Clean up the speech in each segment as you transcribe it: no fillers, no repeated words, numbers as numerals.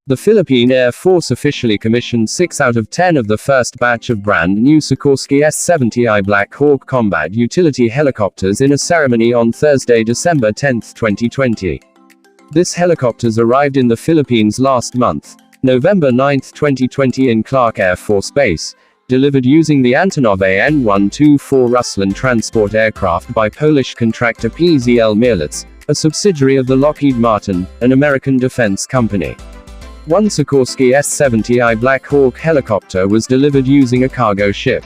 The Philippine Air Force officially commissioned 6 out of 10 of the first batch of brand new Sikorsky S-710i Blackhawk combat utility helicopters in a ceremony on Thursday, December 10, 2020. These helicopters arrived in the Philippines last month, November 9, 2020 in Clark Air Force Base, delivered using the Antonov AN-124 Ruslan transport aircraft by Polish contractor PZL Mielec, a subsidiary of the Lockheed Martin, an American defense company. One Sikorsky S-710i Blackhawk helicopter was delivered using a cargo ship.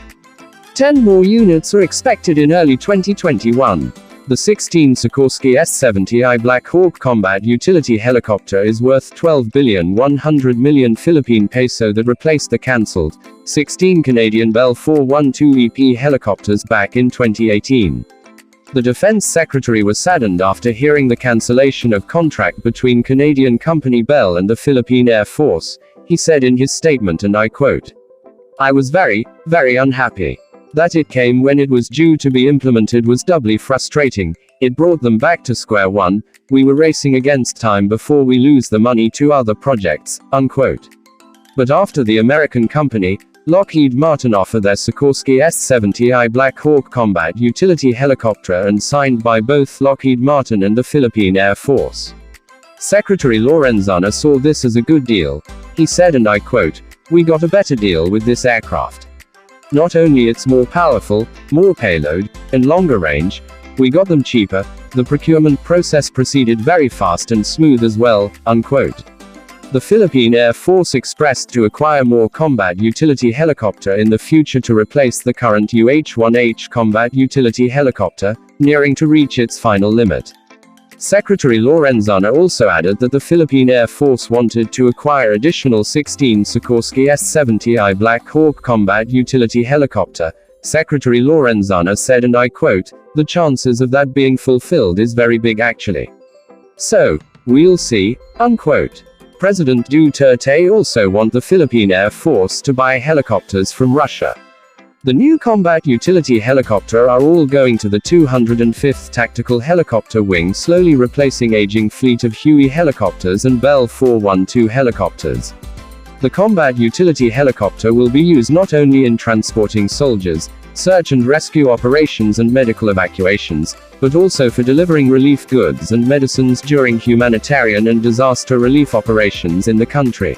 10 more units are expected in early 2021. The 16 Sikorsky S-710i Blackhawk combat utility helicopter is worth 12,100 million Philippine peso that replaced the cancelled 16 Canadian Bell 412EP helicopters back in 2018. The Defense Secretary was saddened after hearing the cancellation of contract between Canadian company Bell and the Philippine Air Force. He said in his statement, and I quote, "I was very, very unhappy. That it came when it was due to be implemented was doubly frustrating. It brought them back to square one. We were racing against time before we lose the money to other projects," unquote. But after the American company, Lockheed Martin offered their Sikorsky S-710i Blackhawk combat utility helicopter and signed by both Lockheed Martin and the Philippine Air Force. Secretary Lorenzana saw this as a good deal. He said, and I quote, "We got a better deal with this aircraft. Not only it's more powerful, more payload, and longer range, we got them cheaper. The procurement process proceeded very fast and smooth as well," unquote. The Philippine Air Force expressed to acquire more combat utility helicopter in the future to replace the current UH-1H combat utility helicopter, nearing to reach its final limit. Secretary Lorenzana also added that the Philippine Air Force wanted to acquire additional 16 Sikorsky S-710i Blackhawk combat utility helicopter. Secretary Lorenzana said, and I quote, "The chances of that being fulfilled is very big actually. So, we'll see," unquote. President Duterte also want the Philippine Air Force to buy helicopters from Russia. The new combat utility helicopter are all going to the 205th Tactical Helicopter Wing, slowly replacing aging fleet of Huey helicopters and Bell 412 helicopters. The combat utility helicopter will be used not only in transporting soldiers, search and rescue operations and medical evacuations, but also for delivering relief goods and medicines during humanitarian and disaster relief operations in the country.